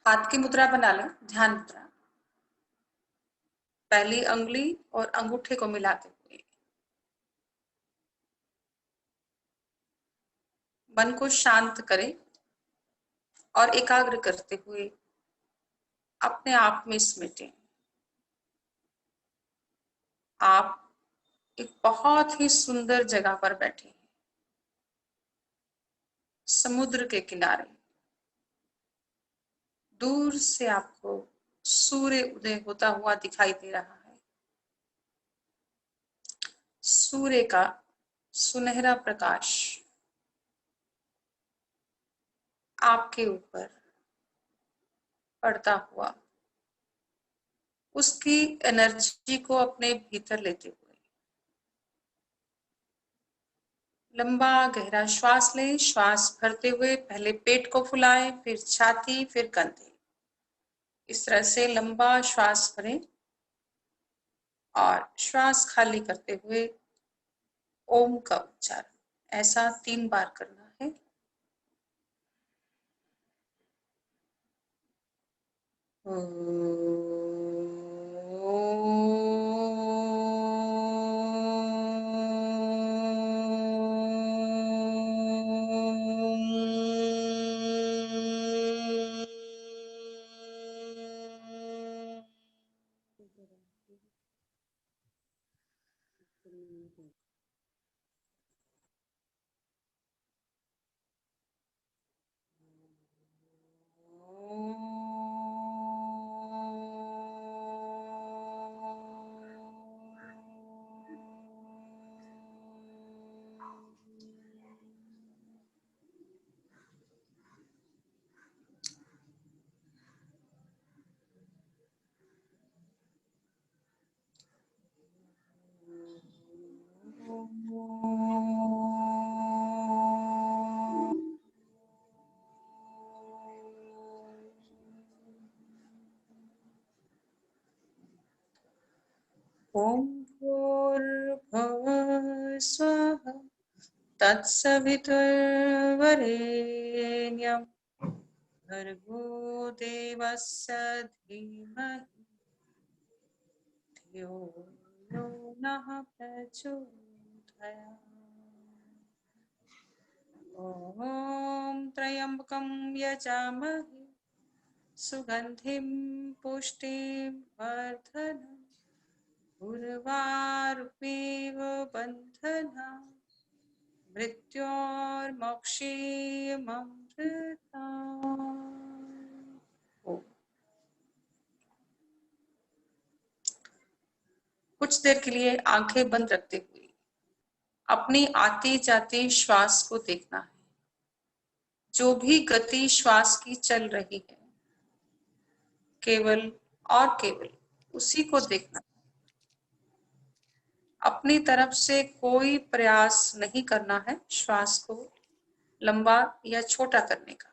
हाथ की मुद्रा बना लें, ध्यान मुद्रा। पहली अंगुली और अंगूठे को मिलाते हुए मन को शांत करें और एकाग्र करते हुए अपने आप में समेटें। आप एक बहुत ही सुंदर जगह पर बैठे हैं, समुद्र के किनारे। दूर से आपको सूर्य उदय होता हुआ दिखाई दे रहा है। सूर्य का सुनहरा प्रकाश आपके ऊपर पड़ता हुआ उसकी एनर्जी को अपने भीतर लेते हुए लंबा गहरा श्वास लें। श्वास भरते हुए पहले पेट को फुलाएं, फिर छाती, फिर कंधे। इस तरह से लंबा श्वास भरें और श्वास खाली करते हुए ओम का उच्चारण ऐसा 3 बार करना है। ओम भूर्भुवः स्वः तत्सवितुर्वरेण्यं भर्गो देवस्य धीमहि धियो यो नः प्रचोदयात्। ॐ त्र्यम्बकं यजामहे सुगन्धिं पुष्टिं वर्धनम् उर्वारुकमेव बन्धनात् मृत्योर्मोक्षेयममृतात्। कुछ देर के लिए आंखें बंद रखते हुए अपनी आती जाती श्वास को देखना है। जो भी गति श्वास की चल रही है केवल और केवल उसी को देखना। अपनी तरफ से कोई प्रयास नहीं करना है श्वास को लंबा या छोटा करने का।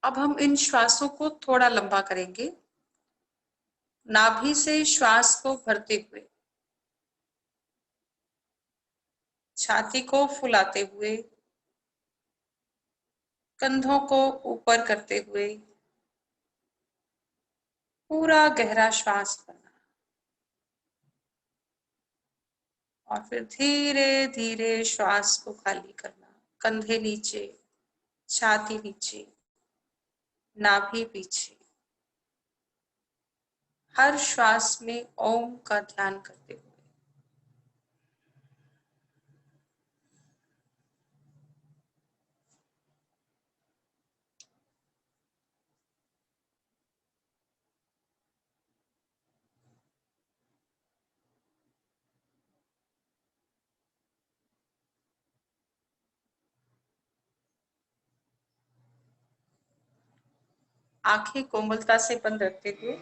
अब हम इन श्वासों को थोड़ा लंबा करेंगे। नाभि से श्वास को भरते हुए छाती को फुलाते हुए कंधों को ऊपर करते हुए पूरा गहरा श्वास भरना और फिर धीरे धीरे श्वास को खाली करना। कंधे नीचे, छाती नीचे, नाभि पीछे। हर श्वास में ओम का ध्यान करते हुए आंखें कोमलता से बंद रखते हुए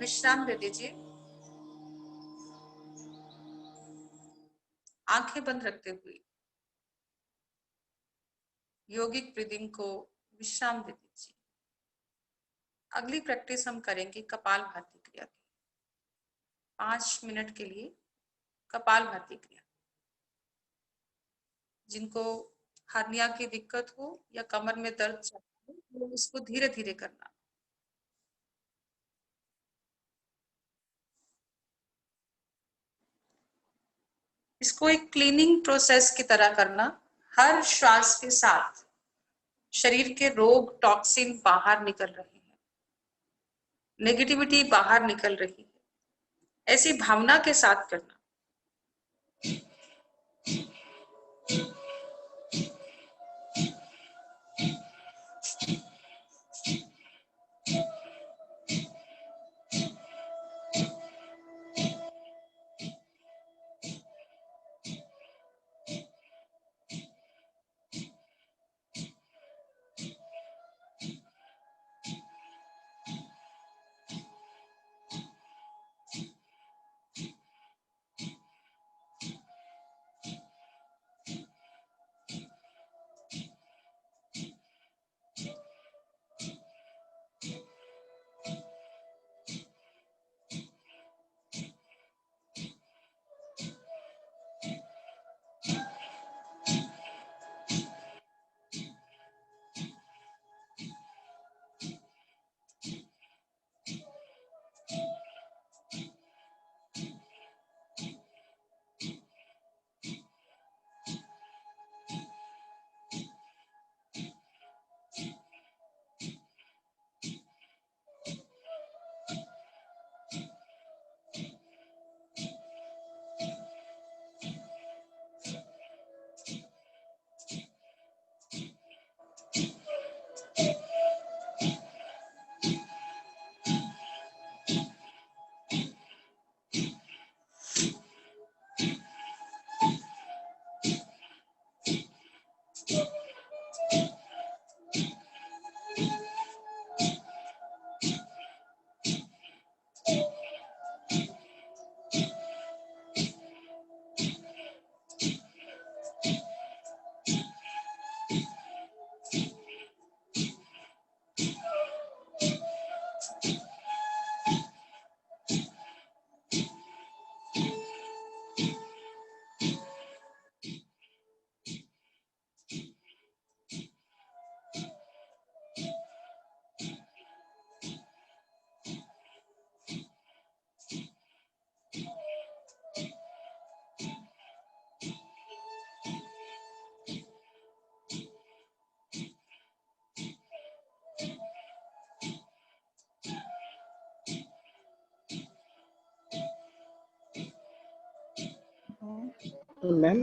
विश्राम ले लीजिए। आंखें बंद रखते हुए योगिक ब्रीदिंग को विश्राम दे दीजिए। अगली प्रैक्टिस हम करेंगे कपालभाति क्रिया की। 5 मिनट के लिए कपालभाति क्रिया। जिनको हर्निया की दिक्कत हो या कमर में दर्द हो, तो इसको धीरे धीरे करना। इसको एक क्लीनिंग प्रोसेस की तरह करना। हर श्वास के साथ शरीर के रोग टॉक्सिन बाहर निकल रहे हैं, नेगेटिविटी बाहर निकल रही है, ऐसी भावना के साथ करना। मैम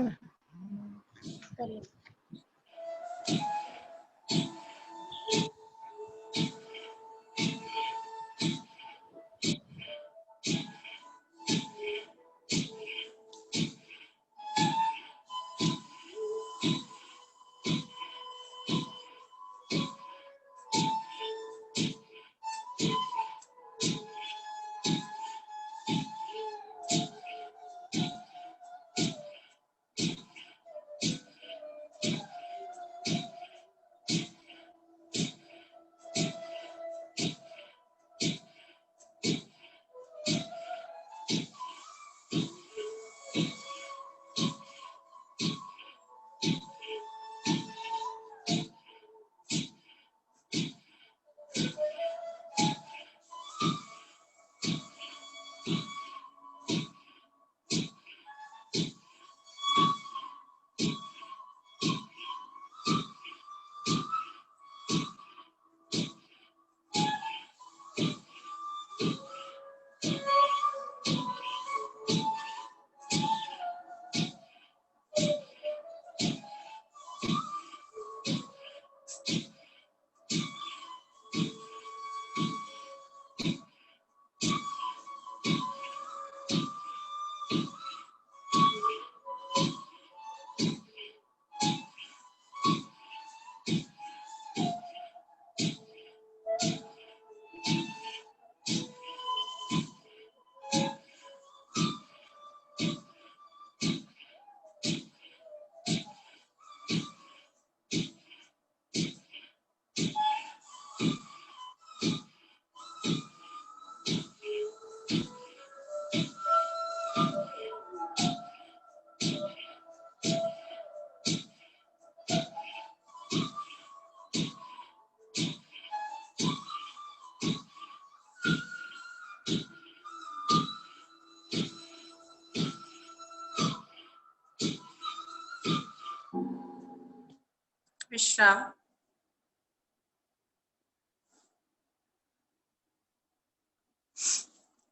विश्राम।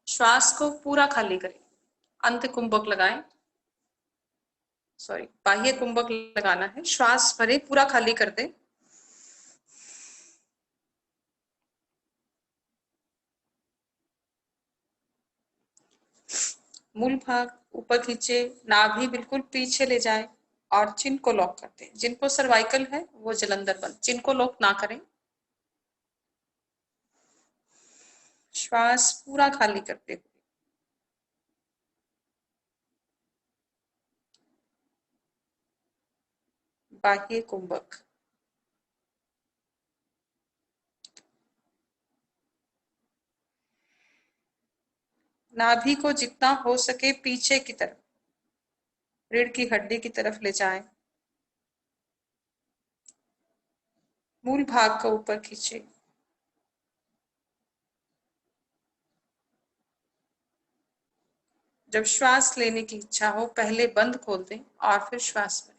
श्वास को पूरा खाली करें, अंत कुंभक लगाएं, सॉरी बाह्य कुंभक लगाना है। श्वास भरे, पूरा खाली कर दे। मूल भाग ऊपर खींचे, नाभि बिल्कुल पीछे ले जाए और चिन को लॉक कर दे। जिनको सर्वाइकल है वो जलंधर बंद, चिन को लॉक ना करें। श्वास पूरा खाली करते हुए बाह्य कुंभक। नाभि को जितना हो सके पीछे की तरफ, रीढ़ की हड्डी की तरफ ले जाएं। मूल भाग को ऊपर खींचे। जब श्वास लेने की इच्छा हो पहले बंद खोल दें और फिर श्वास भरें।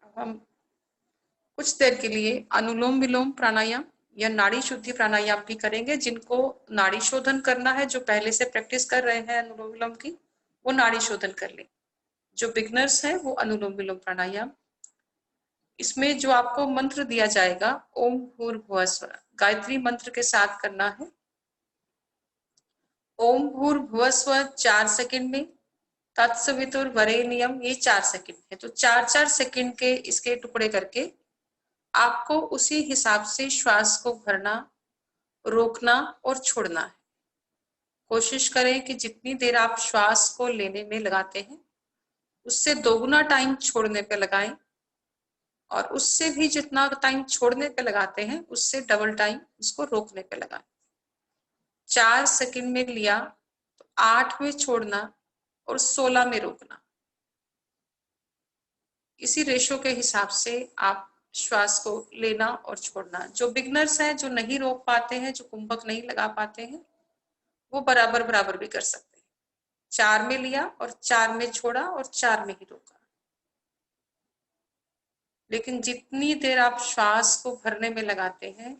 अब हम कुछ देर के लिए अनुलोम विलोम प्राणायाम या नाड़ी शुद्धि प्राणायाम भी करेंगे। जिनको नाड़ी शोधन करना है, जो पहले से प्रैक्टिस कर रहे हैं अनुलोम विलोम की, वो नाड़ी शोधन कर लें। जो बिगनर्स हैं वो अनुलोम विलोम प्राणायाम। इसमें जो आपको मंत्र दिया जाएगा, ओम भूर्भुवः स्वः, गायत्री मंत्र के साथ करना है। ओम भूर्भुवः स्वः 4 सेकंड में, तत्सवितुर्वरेण्यम ये 4 सेकंड है, तो 4-4 सेकंड के इसके टुकड़े करके आपको उसी हिसाब से श्वास को भरना, रोकना और छोड़ना है। कोशिश करें कि जितनी देर आप श्वास को लेने में लगाते हैं उससे दोगुना टाइम छोड़ने पे लगाएं, और उससे भी जितना टाइम छोड़ने पे लगाते हैं उससे डबल टाइम उसको रोकने पे लगाएं। 4 सेकंड में लिया तो 8 में छोड़ना और 16 में रोकना। इसी रेशो के हिसाब से आप श्वास को लेना और छोड़ना। जो बिगनर्स हैं, जो नहीं रोक पाते हैं, जो कुंभक नहीं लगा पाते हैं, वो बराबर बराबर भी कर सकते हैं। 4 में लिया और 4 में छोड़ा और 4 में ही रोका। लेकिन जितनी देर आप श्वास को भरने में लगाते हैं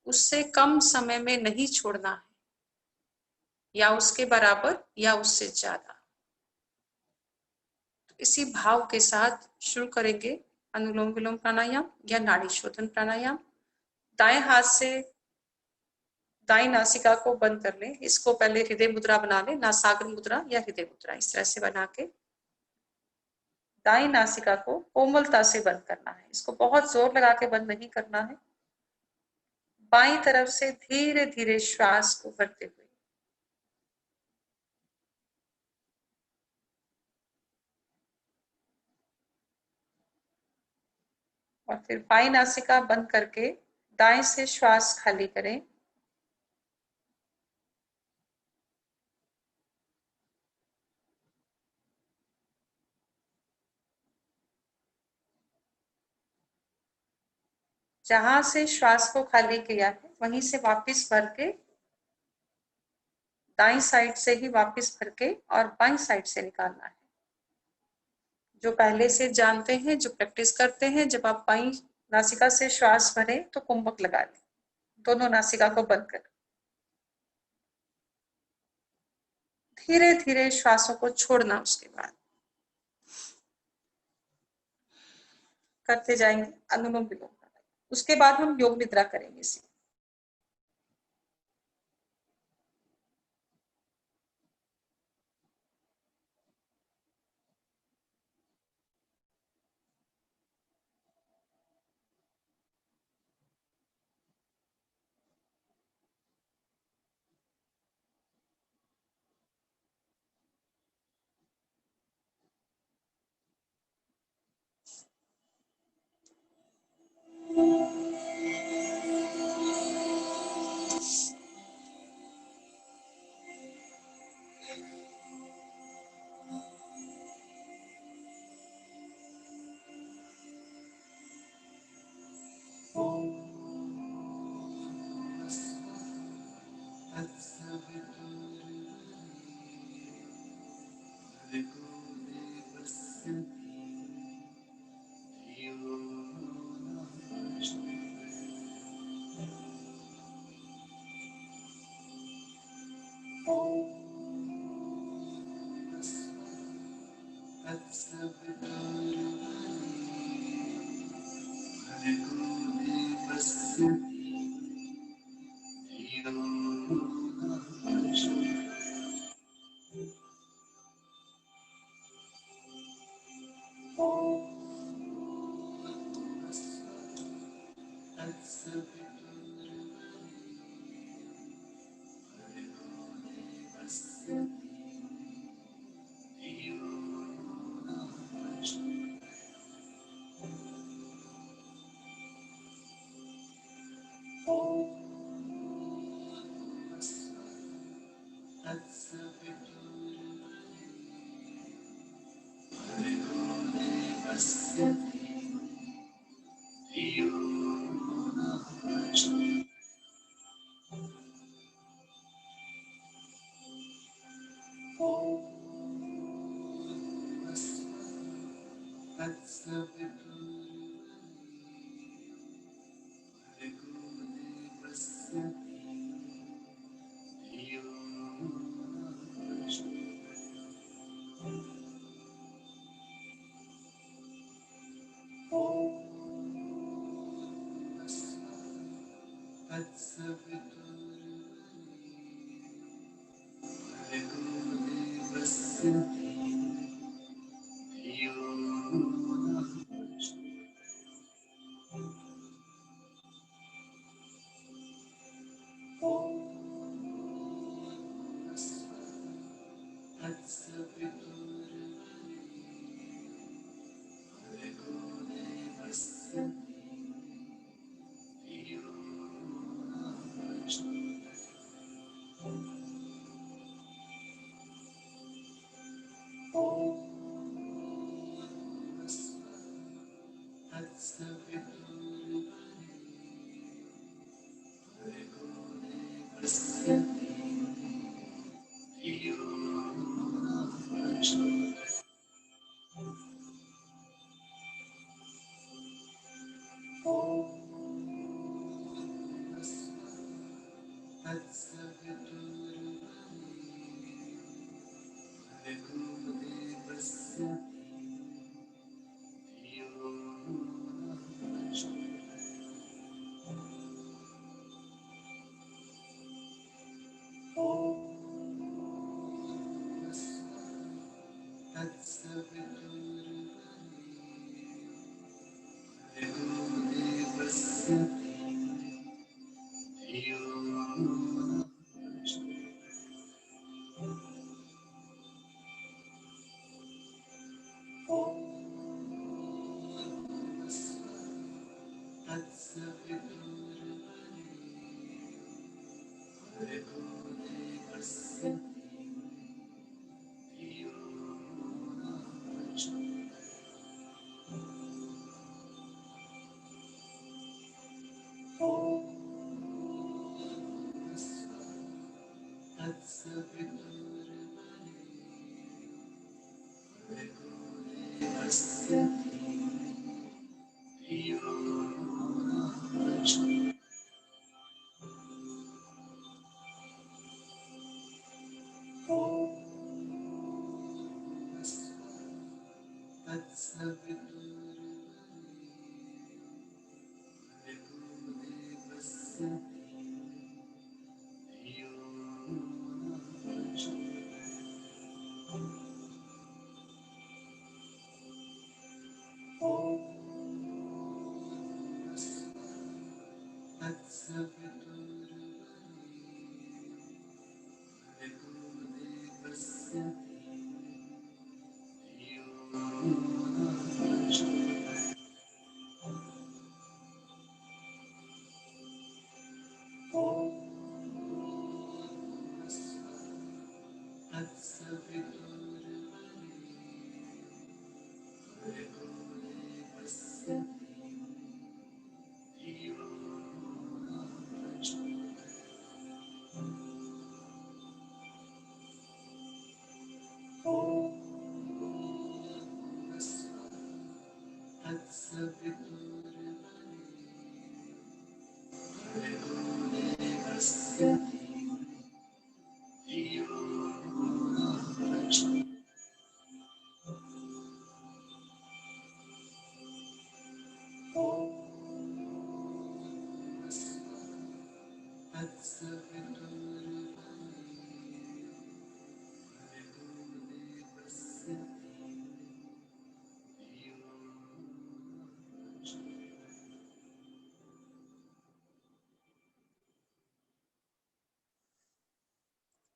उससे कम समय में नहीं छोड़ना है, या उसके बराबर या उससे ज्यादा। तो इसी भाव के साथ शुरू करेंगे अनुलोम विलोम प्राणायाम या नाड़ी शोधन प्राणायाम। दाएं हाथ से दाई नासिका को बंद कर लें। इसको पहले हृदय मुद्रा बना लें, नासाग्र मुद्रा या हृदय मुद्रा, इस तरह से बना के दाई नासिका को कोमलता से बंद करना है। इसको बहुत जोर लगा के बंद नहीं करना है। बाईं तरफ से धीरे धीरे श्वास को भरते हुए और फिर बाईं नासिका बंद करके दाएं से श्वास खाली करें। जहां से श्वास को खाली किया है वहीं से वापस भर के दाईं साइड से ही वापस भर के और बाईं साइड से निकालना है। जो पहले से जानते हैं, जो प्रैक्टिस करते हैं, जब आप बाईं नासिका से श्वास भरें तो कुंभक लगा लें, दोनों नासिका को बंद कर धीरे धीरे श्वासों को छोड़ना। उसके बाद करते जाएंगे अनुलोम विलोम। उसके बाद हम योग निद्रा करेंगे।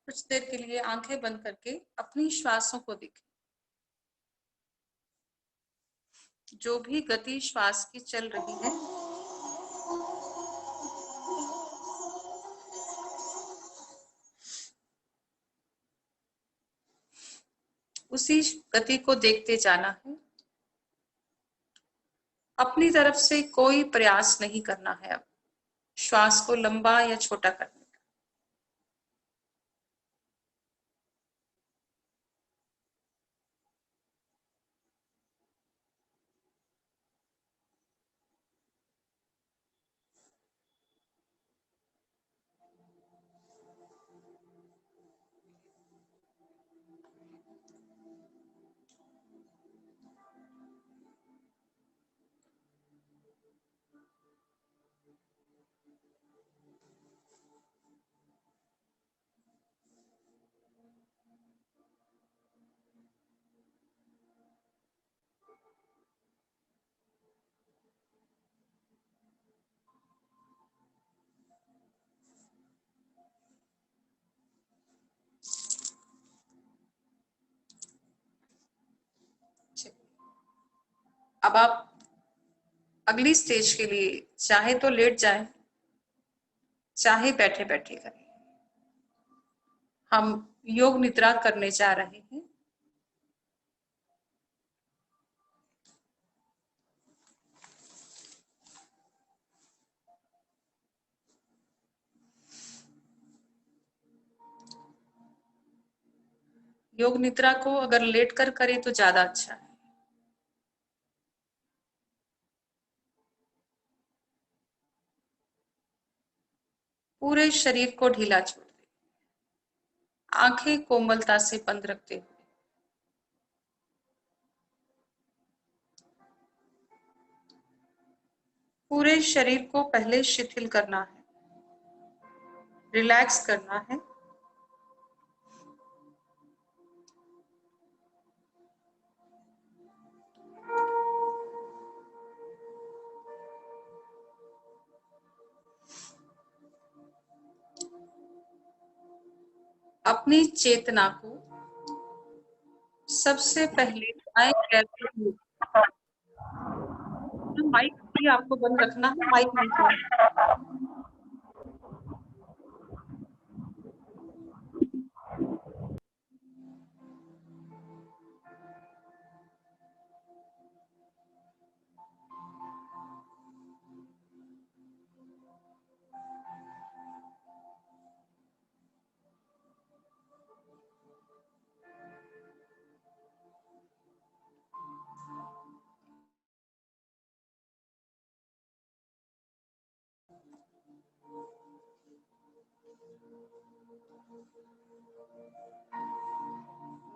कुछ देर के लिए आंखें बंद करके अपनी श्वासों को देखें। जो भी गति श्वास की चल रही है, उसी गति को देखते जाना है। अपनी तरफ से कोई प्रयास नहीं करना है अब श्वास को लंबा या छोटा करने का। अब आप अगली स्टेज के लिए चाहे तो लेट जाएं, चाहे बैठे बैठे करें। हम योग निद्रा करने जा रहे हैं। योग निद्रा को अगर लेट कर करें तो ज्यादा अच्छा है। पूरे शरीर को ढीला छोड़ दें, आंखें कोमलता से बंद रखते हुए पूरे शरीर को पहले शिथिल करना है, रिलैक्स करना है। अपनी चेतना को सबसे पहले दाएं पैर पे, माइक भी आपको बंद रखना है, माइक नहीं खोलना।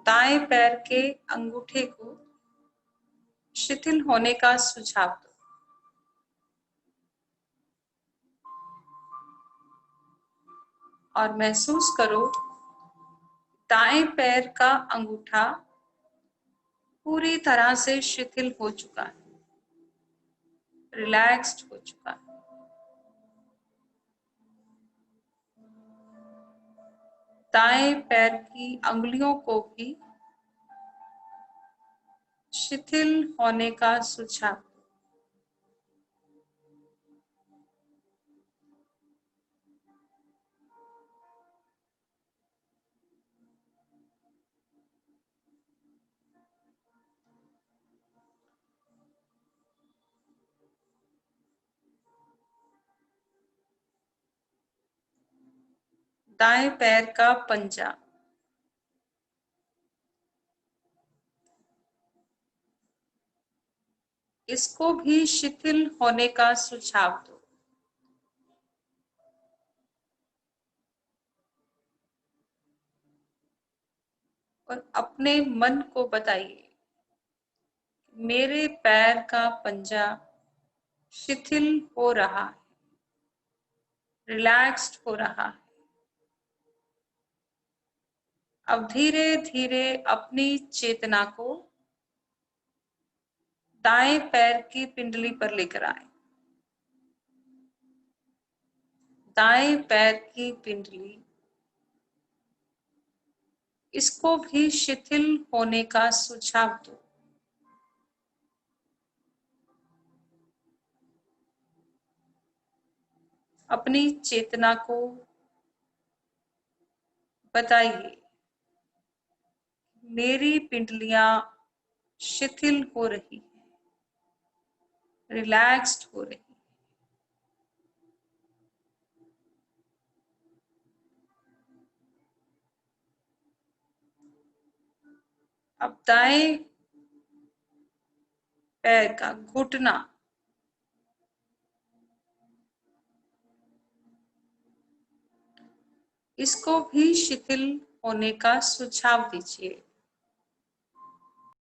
दाएं पैर के अंगूठे को शिथिल होने का सुझाव दो और महसूस करो दाएं पैर का अंगूठा पूरी तरह से शिथिल हो चुका है, रिलैक्स्ड हो चुका है। दाएं पैर की अंगुलियों को भी शिथिल होने का सुझाव। दाएं पैर का पंजा इसको भी शिथिल होने का सुझाव दो और अपने मन को बताइए मेरे पैर का पंजा शिथिल हो रहा है, रिलैक्स्ड हो रहा है। अब धीरे धीरे अपनी चेतना को दाएं पैर की पिंडली पर लेकर आए। दाएं पैर की पिंडली इसको भी शिथिल होने का सुझाव दो। अपनी चेतना को बताइए, मेरी पिंडलियां शिथिल हो रही है, रिलैक्स्ड हो रही है। अब दाएं पैर का घुटना इसको भी शिथिल होने का सुझाव दीजिए।